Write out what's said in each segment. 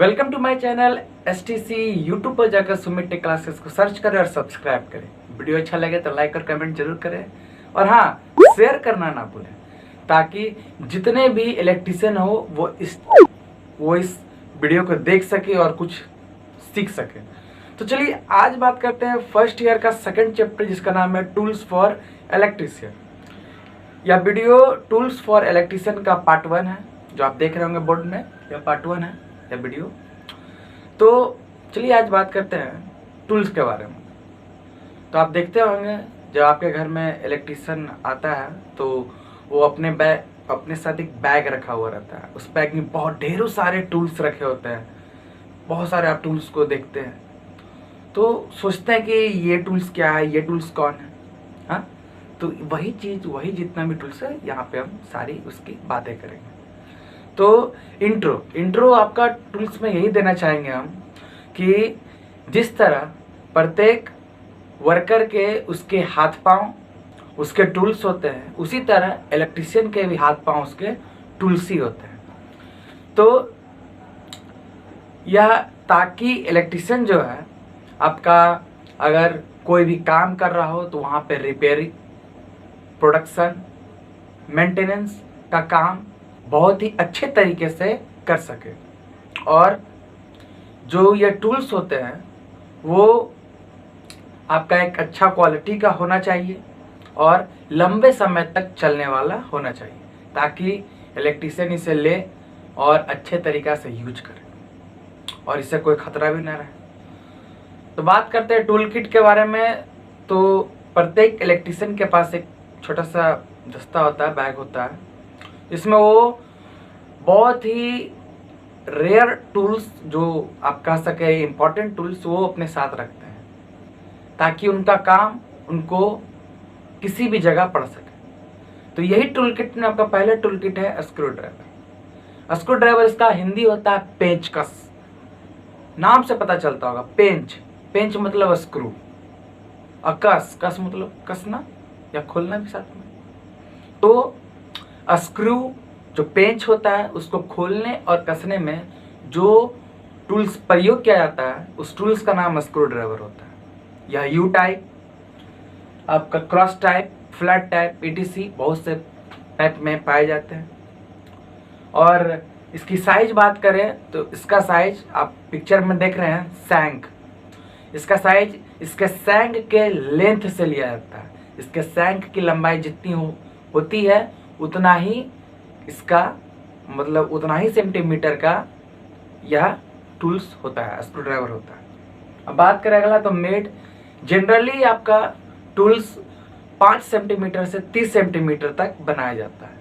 Welcome to my channel STC। YouTube पर जाकर Sumit tech classes को सर्च करें और सब्सक्राइब करें। वीडियो अच्छा लगे तो लाइक और कमेंट जरूर करें और हाँ, शेयर करना ना भूलें ताकि जितने भी इलेक्ट्रीशियन हो वो इस वीडियो को देख सके और कुछ सीख सके। तो चलिए आज बात करते हैं फर्स्ट ईयर का सेकंड चैप्टर जिसका नाम है टूल्स फॉर इलेक्ट्रीशियन। यह वीडियो टूल्स फॉर इलेक्ट्रीशियन का पार्ट 1 है जो आप देख रहे होंगे बोर्ड में। यह पार्ट 1 है यह वीडियो। तो चलिए आज बात करते हैं टूल्स के बारे में। तो आप देखते होंगे जब आपके घर में इलेक्ट्रीशियन आता है तो वो अपने साथ एक बैग रखा हुआ रहता है। उस बैग में बहुत ढेरों सारे टूल्स रखे होते हैं। बहुत सारे आप टूल्स को देखते हैं तो सोचते हैं कि ये टूल्स क्या है, ये टूल्स कौन है। हाँ, तो वही जितना भी टूल्स है यहाँ पे हम सारी उसकी बातें करेंगे। तो इंट्रो आपका टूल्स में यही देना चाहेंगे हम कि जिस तरह प्रत्येक वर्कर के उसके हाथ पांव उसके टूल्स होते हैं, उसी तरह इलेक्ट्रीशियन के भी हाथ पांव उसके टूल्स ही होते हैं। तो यह ताकि इलेक्ट्रीशियन जो है आपका अगर कोई भी काम कर रहा हो तो वहाँ पे रिपेयरिंग, प्रोडक्शन, मेंटेनेंस का काम बहुत ही अच्छे तरीके से कर सके। और जो ये टूल्स होते हैं वो आपका एक अच्छा क्वालिटी का होना चाहिए और लंबे समय तक चलने वाला होना चाहिए ताकि इलेक्ट्रीशियन इसे ले और अच्छे तरीक़ा से यूज करे और इससे कोई ख़तरा भी ना रहे। तो बात करते हैं टूल किट के बारे में। तो प्रत्येक इलेक्ट्रीशियन के पास एक छोटा सा दस्ता होता है, बैग होता है, इसमें वो बहुत ही रेयर टूल्स जो आप कह सके इम्पोर्टेंट टूल्स वो अपने साथ रखते हैं ताकि उनका काम उनको किसी भी जगह पड़ सके। तो यही टूल किट में आपका पहला टूल किट है स्क्रू ड्राइवर। स्क्रू ड्राइवर इसका हिंदी होता है पेंचकस। नाम से पता चलता होगा, पेंच मतलब स्क्रू और कस मतलब कसना या खोलना भी साथ में। तो स्क्रू जो पेंच होता है उसको खोलने और कसने में जो टूल्स प्रयोग किया जाता है उस टूल्स का नाम स्क्रू ड्राइवर होता है। यह यू टाइप, आपका cross type, flat type, ETC बहुत से टाइप में पाए जाते हैं। और इसकी साइज बात करें तो इसका साइज आप पिक्चर में देख रहे हैं, सैंक। इसका साइज इसके सैंक के लेंथ से लिया जाता है। इसके सैंक की लंबाई जितनी होती है उतना ही इसका मतलब उतना ही सेंटीमीटर का यह टूल्स होता है, स्क्रू ड्राइवर होता है। अब बात करें अगला तो मेड। जनरली आपका टूल्स 5 सेंटीमीटर से 30 सेंटीमीटर तक बनाया जाता है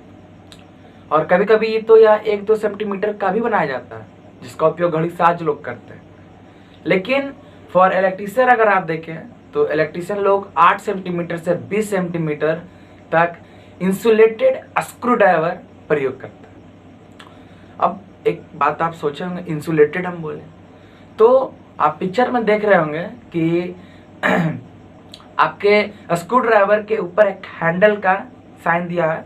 और कभी कभी तो यह 1-2 सेंटीमीटर का भी बनाया जाता है जिसका उपयोग घड़ी साज लोग करते हैं। लेकिन फॉर इलेक्ट्रीशियन अगर आप देखें तो इलेक्ट्रीशियन लोग 8 सेंटीमीटर से 20 सेंटीमीटर तक इंसुलेटेड स्क्रू ड्राइवर प्रयोग करता है। अब एक बात आप सोचे होंगे, इंसुलेटेड हम बोले तो आप पिक्चर में देख रहे होंगे कि आपके स्क्रू ड्राइवर के ऊपर एक हैंडल का साइन दिया है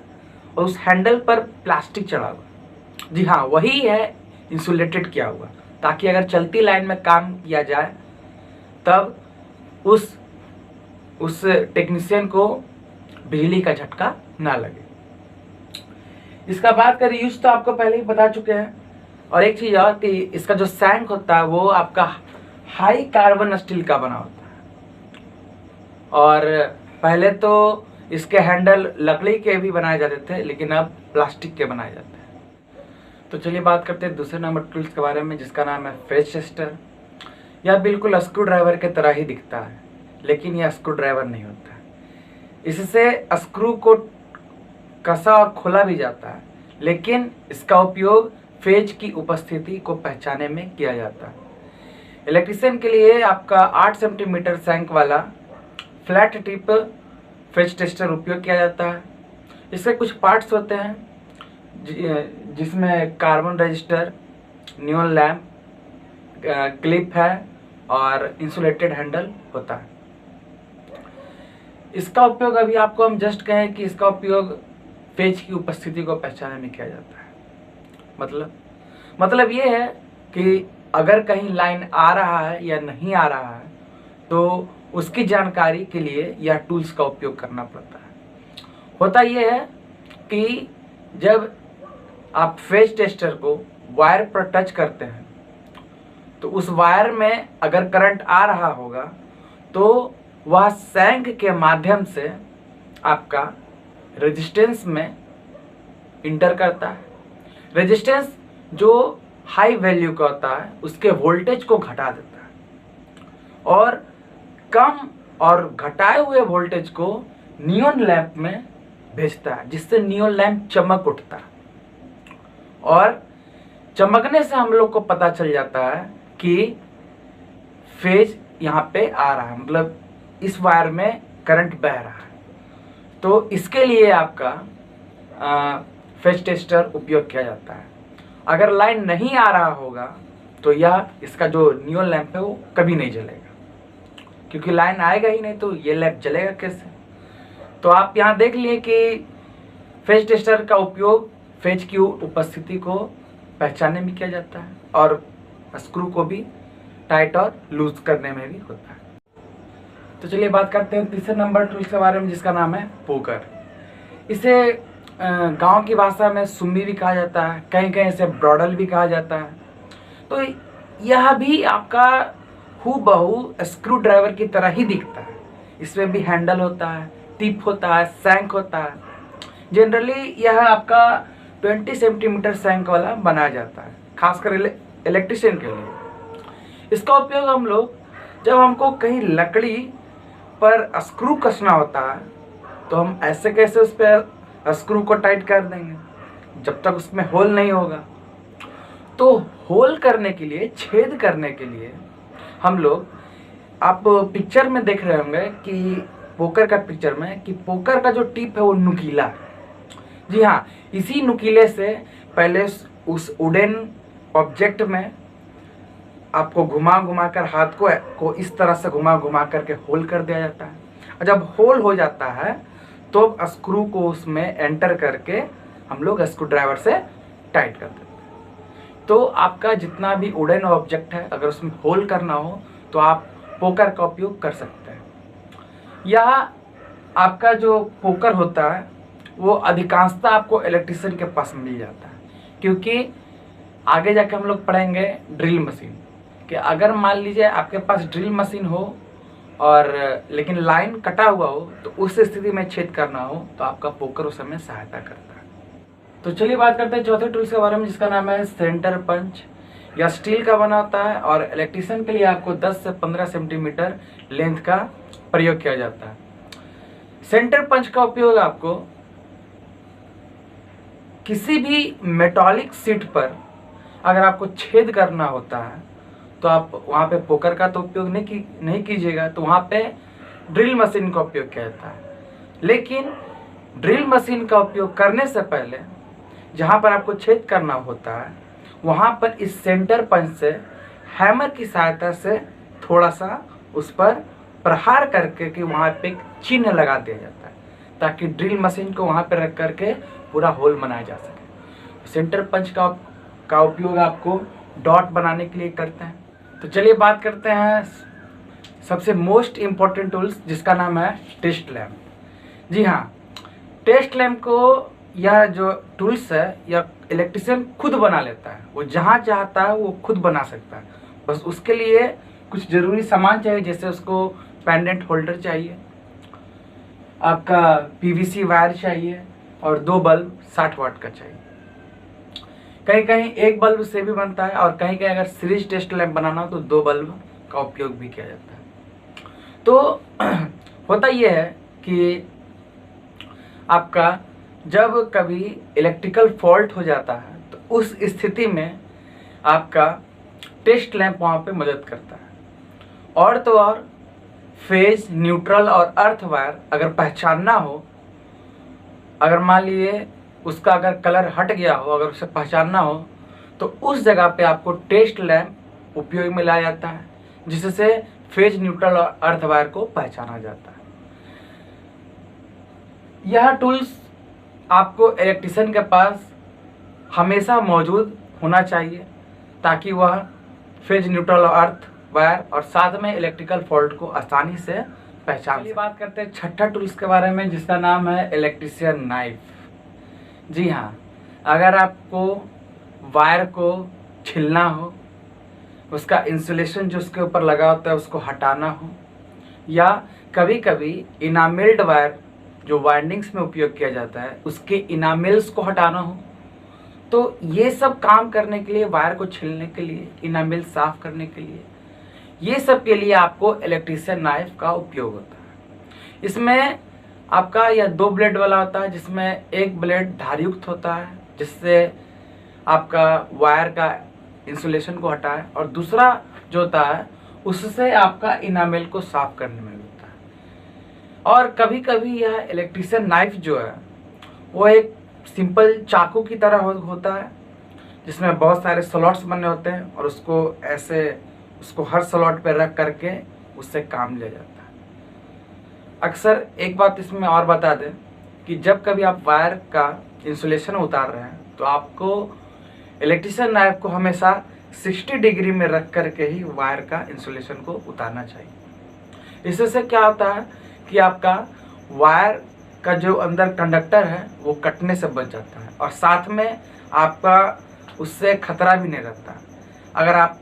और उस हैंडल पर प्लास्टिक चढ़ा हुआ। जी हाँ, वही है इंसुलेटेड किया हुआ ताकि अगर चलती लाइन में काम किया जाए तब उस टेक्नीशियन को बिजली का झटका ना लगे। इसका बात करें यूज तो आपको पहले ही बता चुके हैं। और एक चीज़ और कि इसका जो सैंक होता है वो आपका हाई कार्बन स्टील का बना होता है और पहले तो इसके हैंडल लकड़ी के भी बनाए जाते थे लेकिन अब प्लास्टिक के बनाए जाते हैं। तो चलिए बात करते हैं दूसरे नंबर टूल्स के बारे में जिसका नाम है फेज टेस्टर। यह बिल्कुल स्क्रू ड्राइवर के तरह ही दिखता है लेकिन यह स्क्रू ड्राइवर नहीं होता है। इससे स्क्रू को कसा और खोला भी जाता है लेकिन इसका उपयोग फेज की उपस्थिति को पहचानने में किया जाता है। इलेक्ट्रीशियन के लिए आपका 8 सेंटीमीटर सैंक वाला फ्लैट टिप फेज टेस्टर उपयोग किया जाता है। इसके कुछ पार्ट्स होते हैं जिसमें कार्बन रजिस्टर, न्यून लैम्प, क्लिप है और इंसुलेटेड हैंडल होता है। इसका उपयोग अभी आपको हम जस्ट कहें कि इसका उपयोग पेज की उपस्थिति को पहचानने में किया जाता है। मतलब ये है कि अगर कहीं लाइन आ रहा है या नहीं आ रहा है तो उसकी जानकारी के लिए यह टूल्स का उपयोग करना पड़ता है। होता यह है कि जब आप फेज टेस्टर को वायर पर टच करते हैं तो उस वायर में अगर करंट आ रहा होगा तो वह सैंक के माध्यम से आपका रेजिस्टेंस में इंटर करता है। रेजिस्टेंस जो हाई वैल्यू का होता है उसके वोल्टेज को घटा देता है और कम और घटाए हुए वोल्टेज को नियॉन लैंप में भेजता है, जिससे नियॉन लैंप चमक उठता है और चमकने से हम लोग को पता चल जाता है कि फेज यहाँ पे आ रहा है, मतलब इस वायर में करंट बह रहा है। तो इसके लिए आपका फेज टेस्टर उपयोग किया जाता है। अगर लाइन नहीं आ रहा होगा तो यह इसका जो नियॉन लैंप है वो कभी नहीं जलेगा, क्योंकि लाइन आएगा ही नहीं तो ये लैंप जलेगा कैसे। तो आप यहाँ देख लिए कि फेज टेस्टर का उपयोग फेज की उपस्थिति को पहचानने में किया जाता है और स्क्रू को भी टाइट और लूज करने में भी होता है। तो चलिए बात करते हैं तीसरे नंबर टूल्स के बारे में, जिसका नाम है पोकर। इसे गांव की भाषा में सुम्मी भी कहा जाता है, कहीं कहीं इसे ब्रॉडल भी कहा जाता है। तो यह भी आपका हूबहू स्क्रू ड्राइवर की तरह ही दिखता है। इसमें भी हैंडल होता है, टिप होता है, सैंक होता है। जनरली यह आपका 20 सेंटीमीटर सैंक वाला बनाया जाता है, खासकर इलेक्ट्रिशियन के लिए। इसका उपयोग हम लोग जब हमको कहीं लकड़ी पर स्क्रू कसना होता है तो हम ऐसे कैसे उस पर स्क्रू को टाइट कर देंगे जब तक उसमें होल नहीं होगा। तो होल करने के लिए, छेद करने के लिए हम लोग, आप पिक्चर में देख रहे होंगे कि पोकर का पिक्चर में कि पोकर का जो टिप है वो नुकीला है। जी हाँ, इसी नुकीले से पहले उस वुडन ऑब्जेक्ट में आपको घुमा घुमा कर हाथ को इस तरह से घुमा घुमा करके होल कर दिया जाता है। और जब होल हो जाता है तो स्क्रू को उसमें एंटर करके हम लोग स्क्रू ड्राइवर से टाइट कर देते हैं। तो आपका जितना भी वुडन ऑब्जेक्ट है, अगर उसमें होल करना हो तो आप पोकर का उपयोग कर सकते हैं। यह आपका जो पोकर होता है वो अधिकांशतः आपको इलेक्ट्रिशियन के पास मिल जाता है, क्योंकि आगे जाके हम लोग पढ़ेंगे ड्रिल मशीन कि अगर मान लीजिए आपके पास ड्रिल मशीन हो और लेकिन लाइन कटा हुआ हो तो उस स्थिति में छेद करना हो तो आपका पोकर उस समय सहायता करता है। तो चलिए बात करते हैं चौथे टूल्स के बारे में, जिसका नाम है सेंटर पंच। यह स्टील का बना होता है और इलेक्ट्रिशियन के लिए आपको 10 से 15 सेंटीमीटर लेंथ का प्रयोग किया जाता है। सेंटर पंच का उपयोग आपको किसी भी मेटालिक शीट पर अगर आपको छेद करना होता है तो आप वहाँ पे पोकर का तो उपयोग नहीं कीजिएगा, तो वहाँ पे ड्रिल मशीन का उपयोग किया जाता है। लेकिन ड्रिल मशीन का उपयोग करने से पहले जहाँ पर आपको छेद करना होता है वहाँ पर इस सेंटर पंच से हैमर की सहायता से थोड़ा सा उस पर प्रहार करके कि वहाँ पे एक चिन्ह लगा दिया जाता है, ताकि ड्रिल मशीन को वहाँ पर रख करके पूरा होल बनाया जा सके। सेंटर पंच का उपयोग आपको डॉट बनाने के लिए करते हैं। तो चलिए बात करते हैं सबसे मोस्ट इम्पोर्टेंट टूल्स, जिसका नाम है टेस्ट लैम्प। जी हाँ, टेस्ट लैम्प को यह जो टूल्स है यह इलेक्ट्रिशियन खुद बना लेता है। वो जहाँ चाहता है वो खुद बना सकता है, बस उसके लिए कुछ ज़रूरी सामान चाहिए। जैसे उसको पेंडेंट होल्डर चाहिए, आपका पीवीसी वायर चाहिए और 2 बल्ब 60 वाट का चाहिए। कहीं कहीं एक बल्ब से भी बनता है और कहीं कहीं अगर सीरीज टेस्ट लैंप बनाना हो तो 2 बल्ब का उपयोग भी किया जाता है। तो होता यह है कि आपका जब कभी इलेक्ट्रिकल फॉल्ट हो जाता है तो उस स्थिति में आपका टेस्ट लैंप वहाँ पे मदद करता है। और तो और फेज, न्यूट्रल और अर्थ वायर अगर पहचानना हो, अगर मान लीजिए उसका अगर कलर हट गया हो, अगर उसे पहचानना हो तो उस जगह पे आपको टेस्ट लैंप उपयोग में लाया जाता है, जिससे फेज, न्यूट्रल और अर्थ वायर को पहचाना जाता है। यह टूल्स आपको इलेक्ट्रिशियन के पास हमेशा मौजूद होना चाहिए ताकि वह फेज न्यूट्रल अर्थ वायर और साथ में इलेक्ट्रिकल फॉल्ट को आसानी से पहचान। चलिए बात करते हैं छठा टूल्स के बारे में, जिसका नाम है इलेक्ट्रीशियन नाइफ। जी हाँ, अगर आपको वायर को छिलना हो, उसका इंसुलेशन जो उसके ऊपर लगा होता है उसको हटाना हो, या कभी कभी इनामेल्ड वायर जो वाइंडिंग्स में उपयोग किया जाता है उसके इनामेल्स को हटाना हो, तो ये सब काम करने के लिए, वायर को छीलने के लिए, इनामेल साफ करने के लिए, ये सब के लिए आपको इलेक्ट्रीशियन नाइफ का उपयोग होता है। इसमें आपका यह 2 ब्लेड वाला होता है, जिसमें एक ब्लेड धारयुक्त होता है जिससे आपका वायर का इंसुलेशन को हटाए, और दूसरा जो होता है उससे आपका इनामेल को साफ करने में होता है। और कभी कभी यह इलेक्ट्रीशियन नाइफ जो है वो एक सिंपल चाकू की तरह होता है, जिसमें बहुत सारे स्लॉट्स बने होते हैं और उसको हर स्लॉट पे रख करके उससे काम लिया जाता है। अक्सर एक बात इसमें और बता दें कि जब कभी आप वायर का इंसुलेशन उतार रहे हैं तो आपको इलेक्ट्रीशियन नाइफ को हमेशा 60 डिग्री में रख करके ही वायर का इंसुलेशन को उतारना चाहिए। इससे क्या होता है कि आपका वायर का जो अंदर कंडक्टर है वो कटने से बच जाता है, और साथ में आपका उससे खतरा भी नहीं रहता। अगर आप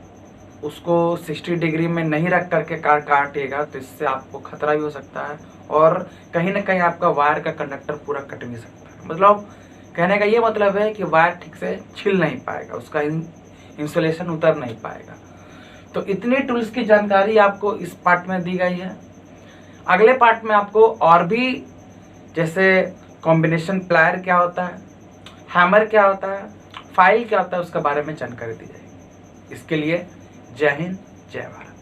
उसको 60 डिग्री में नहीं रख करके काटिएगा तो इससे आपको खतरा भी हो सकता है, और कहीं ना कहीं आपका वायर का कंडक्टर पूरा कट भी सकता है। मतलब कहने का ये मतलब है कि वायर ठीक से छिल नहीं पाएगा, उसका इंसुलेशन उतर नहीं पाएगा। तो इतनी टूल्स की जानकारी आपको इस पार्ट में दी गई है। अगले पार्ट में आपको और भी, जैसे कॉम्बिनेशन प्लायर क्या होता है, हैमर क्या होता है, फाइल क्या होता है, उसके बारे में जानकारी दी जाएगी। इसके लिए जय हिंद, जय भारत।